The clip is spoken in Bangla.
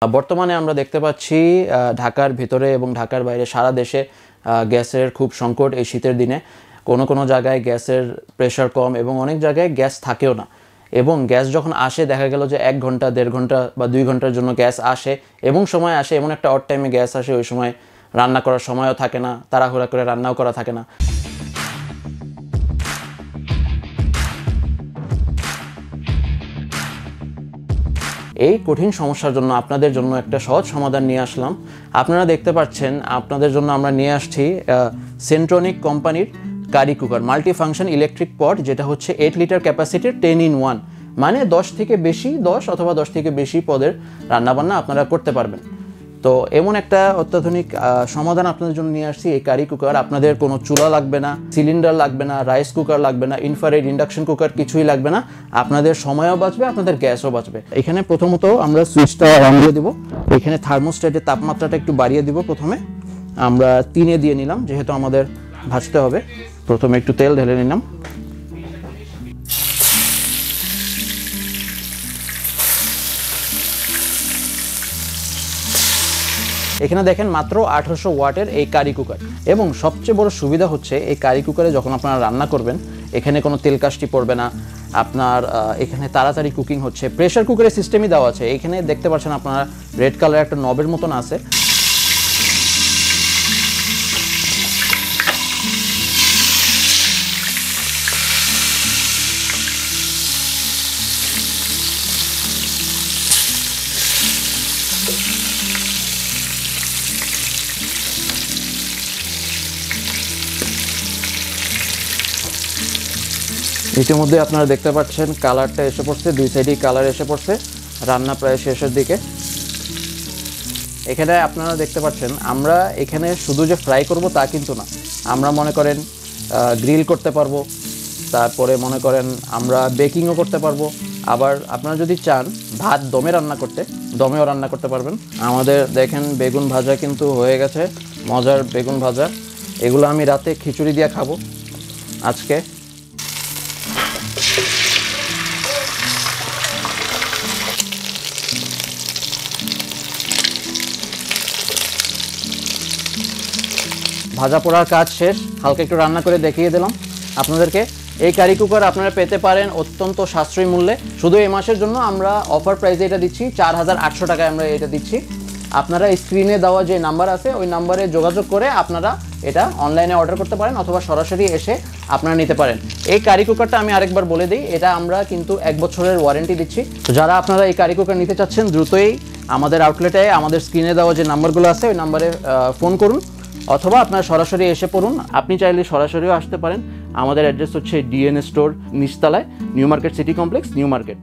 বর্তমানে আমরা দেখতে পাচ্ছি ঢাকার ভিতরে এবং ঢাকার বাইরে সারা দেশে গ্যাসের খুব সংকট। এই শীতের দিনে কোনো জায়গায় গ্যাসের প্রেশার কম এবং অনেক জায়গায় গ্যাস থাকেও না, এবং গ্যাস যখন আসে দেখা গেল যে 1 ঘন্টা 1.5 ঘন্টা বা 2 ঘন্টার জন্য গ্যাস আসে এবং সময় আসে, এমন একটা অড টাইমে গ্যাস আসে ওই সময় রান্না করার সময়ও থাকে না, তাড়াহুড়া করে রান্নাও করা থাকে না। এই কঠিন সমস্যার জন্য আপনাদের জন্য একটা সহজ সমাধান নিয়ে আসলাম। আপনারা দেখতে পাচ্ছেন আপনাদের জন্য আমরা নিয়ে আসছি সেন্ট্রনিক কোম্পানির curry cooker multi function electric pot, যেটা হচ্ছে 8 লিটার ক্যাপাসিটির 10 in 1, মানে 10 থেকে বেশি 10 অথবা 10 থেকে বেশি পদের রান্নাবান্না আপনারা করতে পারবেন। তো এমন একটা অত্যাধুনিক সমাধান আপনাদের জন্য নিয়ে আসছি এই কারি কুকার। আপনাদের কোনো চুলা লাগবে না, সিলিন্ডার লাগবে না, রাইস কুকার লাগবে না, ইনফ্রারেড ইন্ডাকশন কুকার কিছুই লাগবে না। আপনাদের সময়ও বাঁচবে, আপনাদের গ্যাসও বাঁচবে। এখানে প্রথমত আমরা সুইচটা অন দিয়ে দিব। এখানে থার্মোস্ট্যাটের তাপমাত্রাটা একটু বাড়িয়ে দিব। প্রথমে আমরা 3-এ দিয়ে নিলাম, যেহেতু আমাদের ভাজতে হবে। প্রথমে একটু তেল ঢেলে নিলাম। এখানে দেখেন মাত্র 1800 ওয়াটের এই কারি কুকার, এবং সবচেয়ে বড় সুবিধা হচ্ছে এই কারি কুকারে যখন আপনারা রান্না করবেন এখানে কোনো তেল কাস্টি পড়বে না, আপনার এখানে তাড়াতাড়ি কুকিং হচ্ছে। প্রেশার কুকারের সিস্টেমই দেওয়া আছে। এখানে দেখতে পাচ্ছেন আপনারা রেড কালার একটা নবের মতন আছে। ইতিমধ্যে আপনারা দেখতে পাচ্ছেন কালারটা এসে পড়ছে, দুই সাইডেই কালার এসে পড়ছে। রান্না প্রায় শেষের দিকে। এখানে আপনারা দেখতে পাচ্ছেন আমরা এখানে শুধু যে ফ্রাই করব তা কিন্তু না, আমরা মনে করেন গ্রিল করতে পারবো, তারপরে মনে করেন আমরা বেকিংও করতে পারবো। আবার আপনারা যদি চান ভাত দমে রান্না করতে, দমেও রান্না করতে পারবেন। আমাদের দেখেন বেগুন ভাজা কিন্তু হয়ে গেছে, মজার বেগুন ভাজা। এগুলো আমি রাতে খিচুড়ি দিয়ে খাবো আজকে। ভাজা পোড়ার কাজ শেষ, হালকা একটু রান্না করে দেখিয়ে দিলাম আপনাদেরকে। এই কারি কুকার আপনারা পেতে পারেন অত্যন্ত সাশ্রয়ী মূল্যে। শুধু এই মাসের জন্য আমরা অফার প্রাইসে এটা দিচ্ছি, 4800 টাকায় আমরা এটা দিচ্ছি। আপনারা স্ক্রিনে দেওয়া যে নাম্বার আছে ওই নাম্বারে যোগাযোগ করে আপনারা এটা অনলাইনে অর্ডার করতে পারেন অথবা সরাসরি এসে আপনারা নিতে পারেন। এই কারি কুকারটা আমি আরেকবার বলে দিই, এটা আমরা কিন্তু 1 বছরের ওয়ারেন্টি দিচ্ছি। তো যারা আপনারা এই কারি কুকার নিতে চাচ্ছেন দ্রুতই আমাদের আউটলেটে আমাদের স্ক্রিনে দেওয়া যে নাম্বারগুলো আছে ওই নাম্বারে ফোন করুন, অথবা আপনারা সরাসরি এসে পড়ুন। আপনি চাইলে সরাসরিও আসতে পারেন। আমাদের অ্যাড্রেস হচ্ছে ডিএন স্টোর, নিচতলায়, new market city complex, new market.